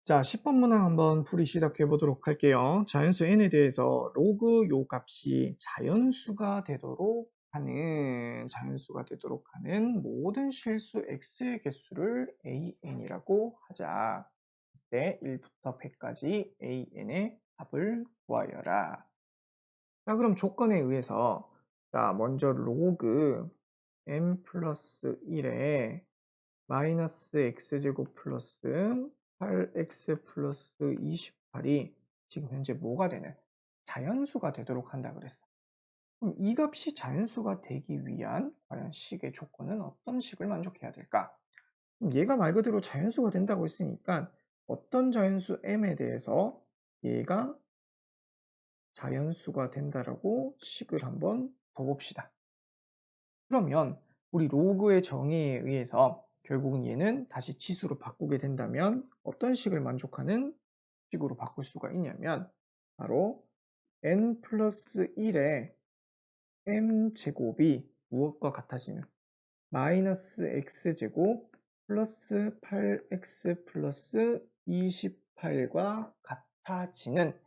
자, 10번 문항 한번 풀이 시작해 보도록 할게요. 자연수 n에 대해서 로그 요 값이 자연수가 되도록 하는 모든 실수 x의 개수를 an이라고 하자. 이때 1부터 100까지 an의 합을 구하여라. 자, 그럼 조건에 의해서 자, 먼저 로그 m 플러스 1에 마이너스 x제곱 플러스 8x 플러스 28이 지금 현재 뭐가 되는 자연수가 되도록 한다 그랬어. 그럼 이 값이 자연수가 되기 위한 과연 식의 조건은 어떤 식을 만족해야 될까? 그럼 얘가 말 그대로 자연수가 된다고 했으니까 어떤 자연수 m에 대해서 얘가 자연수가 된다라고 식을 한번 둬봅시다. 그러면 우리 로그의 정의에 의해서 결국은 얘는 다시 지수로 바꾸게 된다면 어떤 식을 만족하는 식으로 바꿀 수가 있냐면 바로 n 플러스 1의 m제곱이 무엇과 같아지는 마이너스 x제곱 플러스 8x 플러스 28과 같아지는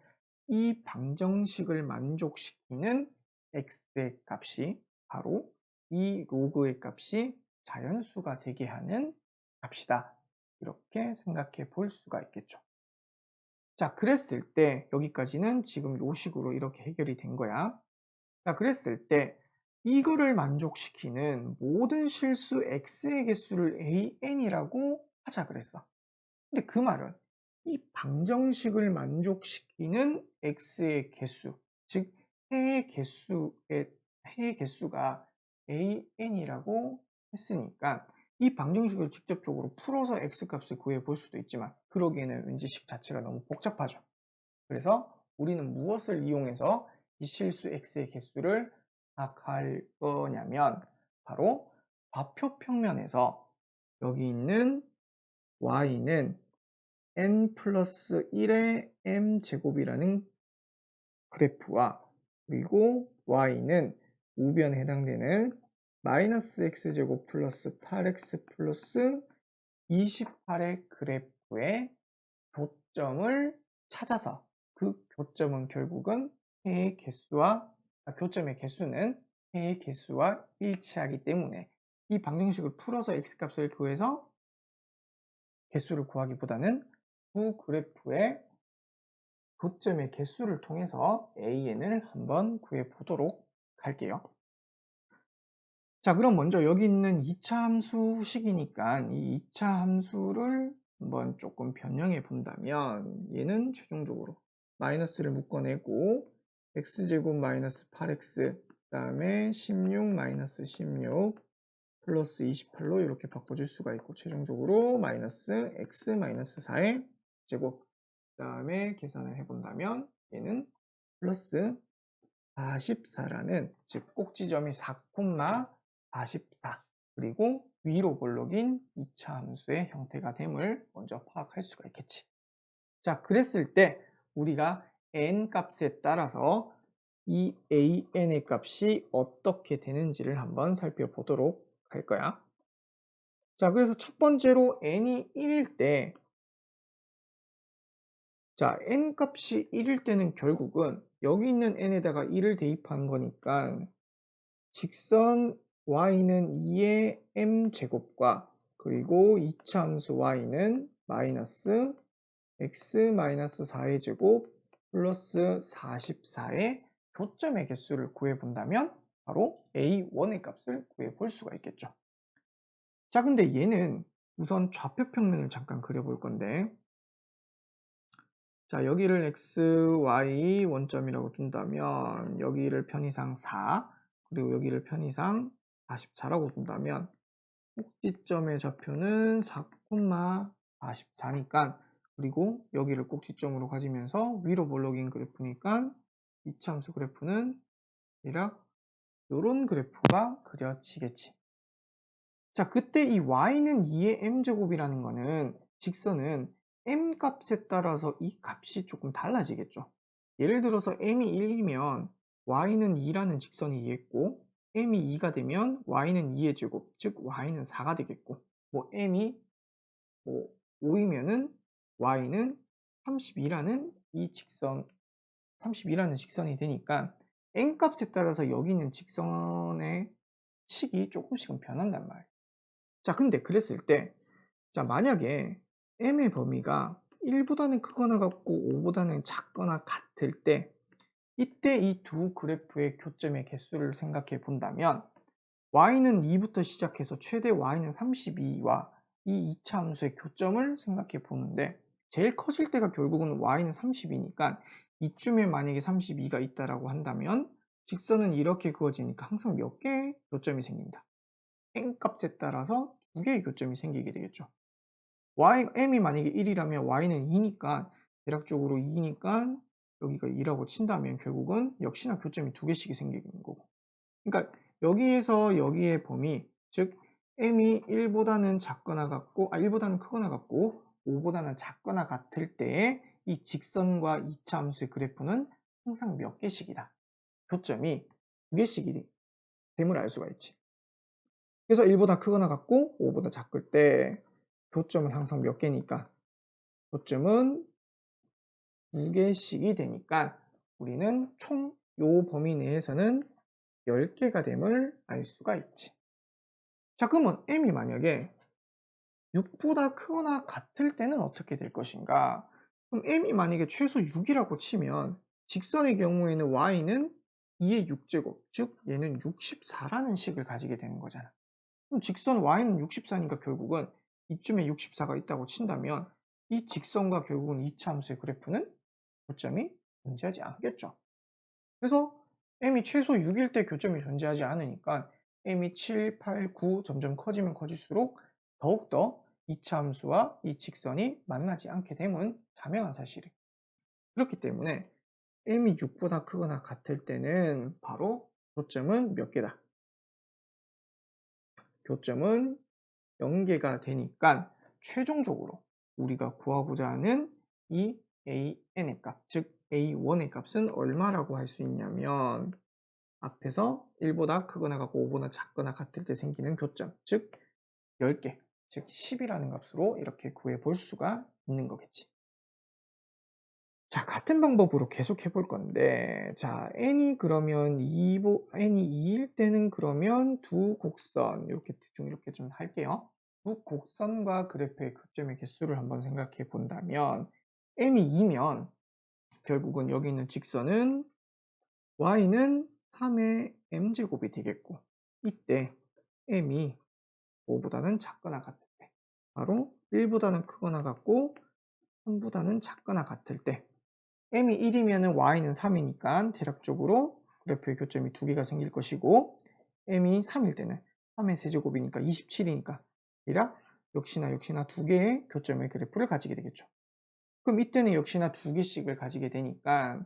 이 방정식을 만족시키는 x의 값이 바로 이 로그의 값이 자연수가 되게 하는 값이다. 이렇게 생각해 볼 수가 있겠죠. 자, 그랬을 때 여기까지는 지금 요 식으로 이렇게 해결이 된 거야. 자, 그랬을 때 이거를 만족시키는 모든 실수 x의 개수를 an이라고 하자 그랬어. 근데 그 말은 이 방정식을 만족시키는 x의 개수, 즉 해의 개수가 an이라고 했으니까 이 방정식을 직접적으로 풀어서 x값을 구해 볼 수도 있지만 그러기에는 왠지 식 자체가 너무 복잡하죠. 그래서 우리는 무엇을 이용해서 이 실수 x의 개수를 파악할 거냐면 바로 좌표 평면에서 여기 있는 y는 n 플러스 1의 m제곱이라는 그래프와 그리고 y는 우변에 해당되는 마이너스 x제곱 플러스 8x 플러스 28의 그래프의 교점을 찾아서 그 교점은 결국은 해의 개수와 교점의 개수는 해의 개수와 일치하기 때문에 이 방정식을 풀어서 x값을 구해서 개수를 구하기보다는 두 그래프의 교점의 개수를 통해서 an을 한번 구해 보도록 할게요. 자, 그럼 먼저 여기 있는 2차 함수식이니까 이 2차 함수를 한번 조금 변형해 본다면 얘는 최종적으로 마이너스를 묶어내고 x제곱 마이너스 8x 그 다음에 16 마이너스 16 플러스 28로 이렇게 바꿔줄 수가 있고 최종적으로 마이너스 x 마이너스 4의 제곱 그 다음에 계산을 해본다면 얘는 플러스 44라는 즉 꼭지점이 4,44 그리고 위로 볼록인 2차 함수의 형태가 됨을 먼저 파악할 수가 있겠지. 자, 그랬을 때 우리가 n 값에 따라서 이 an의 값이 어떻게 되는지를 한번 살펴보도록 할 거야. 자, 그래서 첫 번째로 n이 1일 때 자, n 값이 1일 때는 결국은 여기 있는 n에다가 1을 대입한 거니까 직선 y는 2의 m제곱과 그리고 2차 함수 y는 마이너스 x 마이너스 4의 제곱 플러스 44의 교점의 개수를 구해본다면 바로 a1의 값을 구해볼 수가 있겠죠. 자, 근데 얘는 우선 좌표 평면을 잠깐 그려볼 건데 자, 여기를 x, y 원점이라고 둔다면 여기를 편의상 4 그리고 여기를 편의상 44라고 둔다면 꼭지점의 좌표는 4,44니까 그리고 여기를 꼭지점으로 가지면서 위로 볼록인 그래프니까 이차함수 그래프는 대략 이런 그래프가 그려지겠지. 자, 그때 이 y는 2의 m제곱이라는 거는 직선은 m 값에 따라서 이 값이 조금 달라지겠죠. 예를 들어서 m이 1이면 y는 2라는 직선이 있겠고 m이 2가 되면 y는 2의 제곱, 즉 y는 4가 되겠고 뭐 m이 5이면은 y는 32라는 이 직선, 32라는 직선이 되니까 n값에 따라서 여기 있는 직선의 식이 조금씩은 변한단 말이에요. 자, 근데 그랬을 때, 자, 만약에 m의 범위가 1보다는 크거나 같고 5보다는 작거나 같을 때, 이때 이 두 그래프의 교점의 개수를 생각해 본다면 y는 2부터 시작해서 최대 y는 32와 이 2차 함수의 교점을 생각해 보는데, 제일 커질 때가 결국은 y는 30이니까 이쯤에 만약에 32가 있다라고 한다면 직선은 이렇게 그어지니까 항상 몇 개의 교점이 생긴다. n 값에 따라서 두 개의 교점이 생기게 되겠죠. m이 만약에 1이라면 y는 2니까 대략적으로 2니까 여기가 2라고 친다면 결국은 역시나 교점이 두 개씩이 생기는 거고. 그러니까 여기에서 여기의 범위, 즉 m이 1보다는 작거나 같고 1보다는 크거나 같고 5보다는 작거나 같을 때에 이 직선과 2차 함수의 그래프는 항상 몇 개씩이다. 교점이 두 개씩이 됨을 알 수가 있지. 그래서 1보다 크거나 같고 5보다 작을 때 교점은 항상 몇 개니까 교점은 두 개씩이 되니까 우리는 총 요 범위 내에서는 10개가 됨을 알 수가 있지. 자, 그러면 m이 만약에 6보다 크거나 같을 때는 어떻게 될 것인가? 그럼 m이 만약에 최소 6이라고 치면 직선의 경우에는 y는 2의 6제곱, 즉 얘는 64라는 식을 가지게 되는 거잖아. 그럼 직선 y는 64니까 결국은 이쯤에 64가 있다고 친다면 이 직선과 결국은 2차 함수의 그래프는 교점이 존재하지 않겠죠. 그래서 m이 최소 6일 때 교점이 존재하지 않으니까 m이 7, 8, 9 점점 커지면 커질수록 더욱더 2차 함수와 이 직선이 만나지 않게 됨은 자명한 사실이에요. 그렇기 때문에 m이 6보다 크거나 같을 때는 바로 교점은 몇 개다? 교점은 0개가 되니까 최종적으로 우리가 구하고자 하는 이 an의 값, 즉 a1의 값은 얼마라고 할 수 있냐면 앞에서 1보다 크거나 같고 5보다 작거나 같을 때 생기는 교점, 즉 10개, 즉 10이라는 값으로 이렇게 구해 볼 수가 있는 거겠지. 자, 같은 방법으로 계속 해볼 건데, 자, n이 그러면 n이 2일 때는 그러면 두 곡선, 이렇게 대충 이렇게 좀 할게요. 두 곡선과 그래프의 교점의 개수를 한번 생각해 본다면, m이 2면 결국은 여기 있는 직선은 y는 3의 m제곱이 되겠고, 이때 m이 5보다는 작거나 같을 때, 바로 1보다는 크거나 같고 3보다는 작거나 같을 때, m이 1이면 y는 3이니까 대략적으로 그래프의 교점이 두 개가 생길 것이고, m이 3일 때는 3의 세제곱이니까 27이니까 대략 역시나 두 개의 교점의 그래프를 가지게 되겠죠. 그럼 이때는 역시나 두 개씩을 가지게 되니까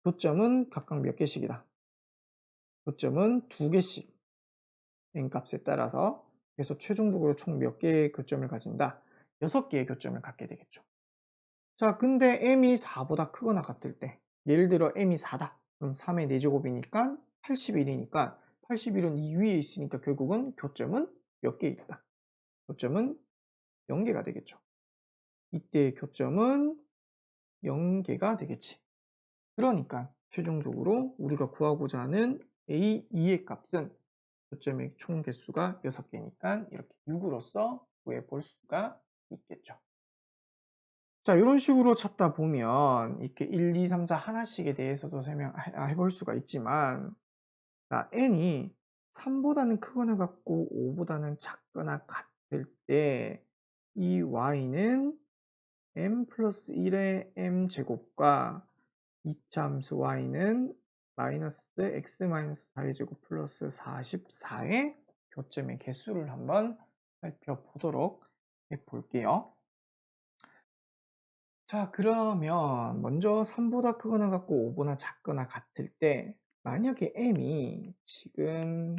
교점은 각각 몇 개씩이다? 교점은 두 개씩 n값에 따라서, 그래서 최종적으로 총 몇 개의 교점을 가진다? 6개의 교점을 갖게 되겠죠. 자, 근데 m이 4보다 크거나 같을 때, 예를 들어 m이 4다. 그럼 3의 4제곱이니까 81이니까 81은 이 위에 있으니까 결국은 교점은 몇 개 있다? 교점은 0개가 되겠죠. 이때의 교점은 0개가 되겠지. 그러니까 최종적으로 우리가 구하고자 하는 A2의 값은 교점의 총 개수가 6개니까 이렇게 6으로서 구해볼 수가 있겠죠. 자, 이런 식으로 찾다 보면 이렇게 1, 2, 3, 4 하나씩에 대해서도 설명해 볼 수가 있지만, 자, n이 3보다는 크거나 같고 5보다는 작거나 같을 때 이 y는 m 플러스 1의 m 제곱과 2차 함수 y는 마이너스 x 마이너스 4의 제곱 플러스 44의 교점의 개수를 한번 살펴보도록 해볼게요. 자, 그러면 먼저 3보다 크거나 같고 5보다 작거나 같을 때, 만약에 m이 지금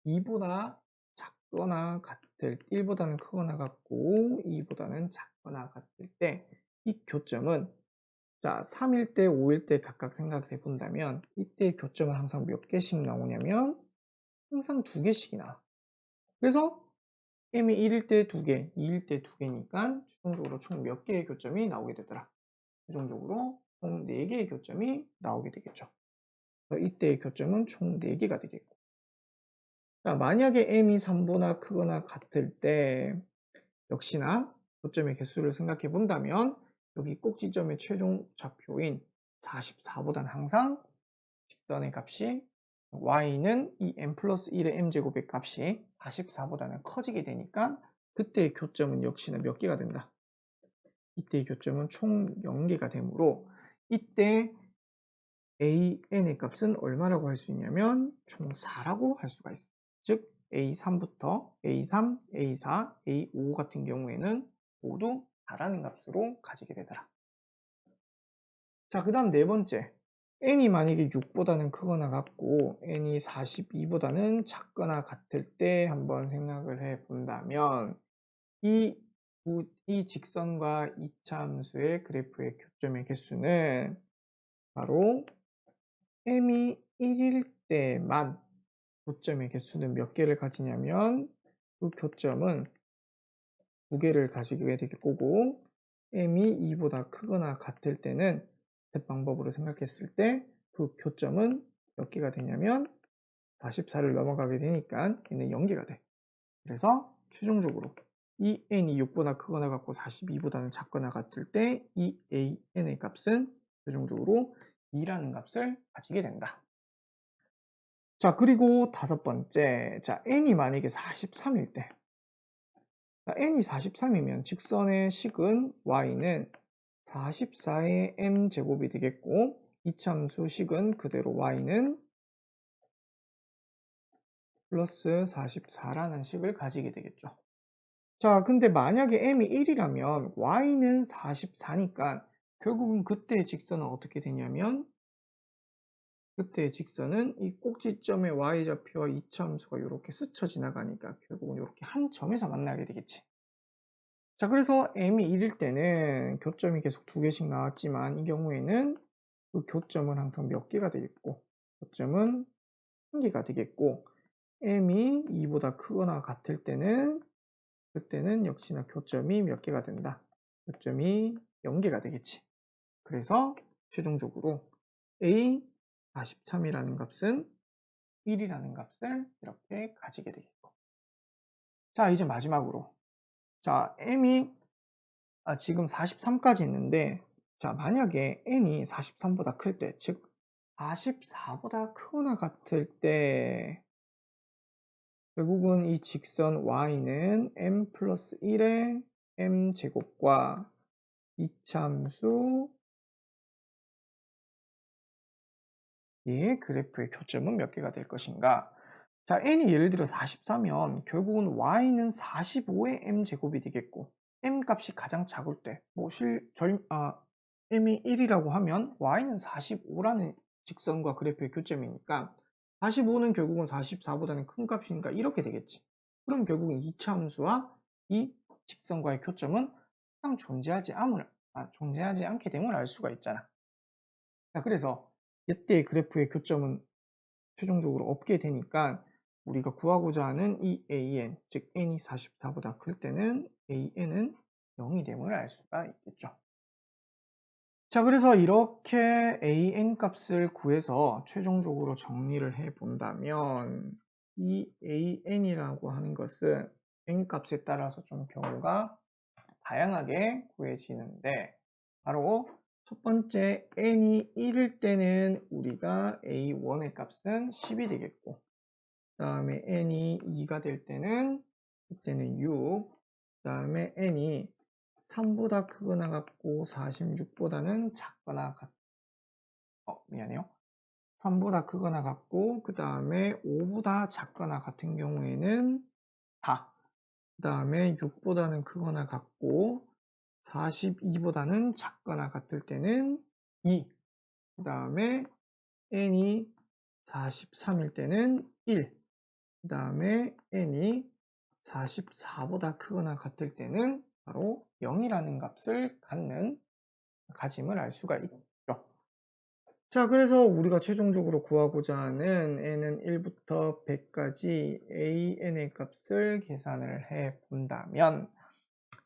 2보다 작거나 같을, 1보다는 크거나 같고 2보다는 작거나 같을 때 이 교점은, 자, 3일 때 5일 때 각각 생각해 본다면 이때 교점은 항상 몇 개씩 나오냐면 항상 두 개씩이 나와. 그래서 m이 1일 때 2개, 2일 때 2개니까 최종적으로 총 몇 개의 교점이 나오게 되더라. 최종적으로 총 4개의 교점이 나오게 되겠죠. 그래서 이때의 교점은 총 4개가 되겠고. 자, 만약에 m이 3보다 크거나 같을 때 역시나 교점의 개수를 생각해 본다면 여기 꼭지점의 최종 좌표인 44보다는 항상 직선의 값이 y는 이 m 플러스 1의 m제곱의 값이 44보다는 커지게 되니까 그때의 교점은 역시나 몇 개가 된다. 이때의 교점은 총 0개가 되므로 이때 an의 값은 얼마라고 할 수 있냐면 총 4라고 할 수가 있어. 즉 A3부터 A3, A4, A5 같은 경우에는 모두 4라는 값으로 가지게 되더라. 자, 그 다음 네 번째. n이 만약에 6보다는 크거나 같고 n이 42보다는 작거나 같을 때 한번 생각을 해 본다면 이 직선과 이차함수의 그래프의 교점의 개수는 바로 m이 1일 때만 교점의 개수는 몇 개를 가지냐면 그 교점은 2개를 가지게 될 거고 m이 2보다 크거나 같을 때는 방법으로 생각했을 때 그 교점은 몇 개가 되냐면 44를 넘어가게 되니까 얘는 0개가 돼. 그래서 최종적으로 이 n이 6보다 크거나 같고 42보다는 작거나 같을 때 이 an의 값은 최종적으로 2라는 값을 가지게 된다. 자, 그리고 다섯 번째. 자, n이 만약에 43일 때. 자, n이 43이면 직선의 식은 y는 44의 m제곱이 되겠고 이차함수 식은 그대로 y는 플러스 44라는 식을 가지게 되겠죠. 자, 근데 만약에 m이 1이라면 y는 44니까 결국은 그때의 직선은 어떻게 되냐면 그때의 직선은 이 꼭지점의 y좌표와 이차함수가 이렇게 스쳐 지나가니까 결국은 이렇게 한 점에서 만나게 되겠지. 자, 그래서 m이 1일 때는 교점이 계속 2개씩 나왔지만 이 경우에는 그 교점은 항상 몇 개가 되겠고 교점은 1개가 되겠고 m이 2보다 크거나 같을 때는 그때는 역시나 교점이 몇 개가 된다. 교점이 0개가 되겠지. 그래서 최종적으로 A43이라는 값은 1이라는 값을 이렇게 가지게 되겠고. 자, 이제 마지막으로. 자, m이 지금 43까지 있는데, 자, 만약에 n이 43보다 클 때, 즉 44보다 크거나 같을 때, 결국은 이 직선 y는 m 플러스 1의 m제곱과 이차함수 얘의 그래프의 교점은 몇 개가 될 것인가? 자, n이 예를 들어 44면 결국은 y는 45의 m제곱이 되겠고 m 값이 가장 작을 때, m이 1이라고 하면 y는 45라는 직선과 그래프의 교점이니까 45는 결국은 44보다는 큰 값이니까 이렇게 되겠지. 그럼 결국은 이차함수와 이 직선과의 교점은 항상 존재하지 않게 됨을 알 수가 있잖아. 자, 그래서 이때의 그래프의 교점은 최종적으로 없게 되니까 우리가 구하고자 하는 이 AN, 즉 n이 44보다 클 때는 AN은 0이 됨을 알 수가 있겠죠. 자, 그래서 이렇게 AN 값을 구해서 최종적으로 정리를 해 본다면 이 AN이라고 하는 것은 N 값에 따라서 좀 경우가 다양하게 구해지는데 바로 첫 번째 n이 1일 때는 우리가 a1의 값은 10이 되겠고 그 다음에 n이 2가 될 때는 이때는 6, 그 다음에 n이 3보다 크거나 같고 46보다는 작거나 미안해요. 3보다 크거나 같고 그 다음에 5보다 작거나 같은 경우에는 4, 그 다음에 6보다는 크거나 같고 42보다는 작거나 같을 때는 2, 그 다음에 n이 43일 때는 1, 그 다음에 n이 44보다 크거나 같을 때는 바로 0이라는 값을 가짐을 알 수가 있죠. 자, 그래서 우리가 최종적으로 구하고자 하는 n은 1부터 100까지 an의 값을 계산을 해 본다면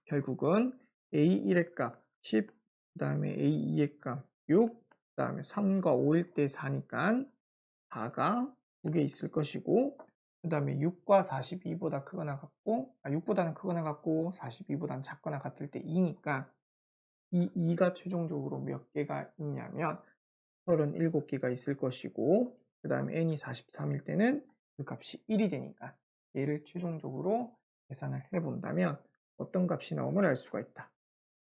결국은 a1의 값 10, 그 다음에 a2의 값 6, 그 다음에 3과 5일 때 4니까 4가 2개 있을 것이고, 그 다음에 6과 42보다 크거나 같고, 6보다는 크거나 같고 42보다는 작거나 같을 때 2니까 이 2가 최종적으로 몇 개가 있냐면 37개가 있을 것이고, 그 다음에 n이 43일 때는 그 값이 1이 되니까 얘를 최종적으로 계산을 해본다면 어떤 값이 나오면 알 수가 있다.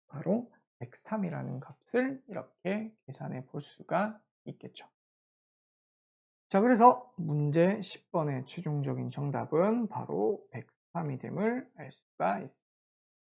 바로 103이라는 값을 이렇게 계산해 볼 수가 있겠죠. 자, 그래서 문제 10번의 최종적인 정답은 바로 103이 됨을 알 수가 있습니다.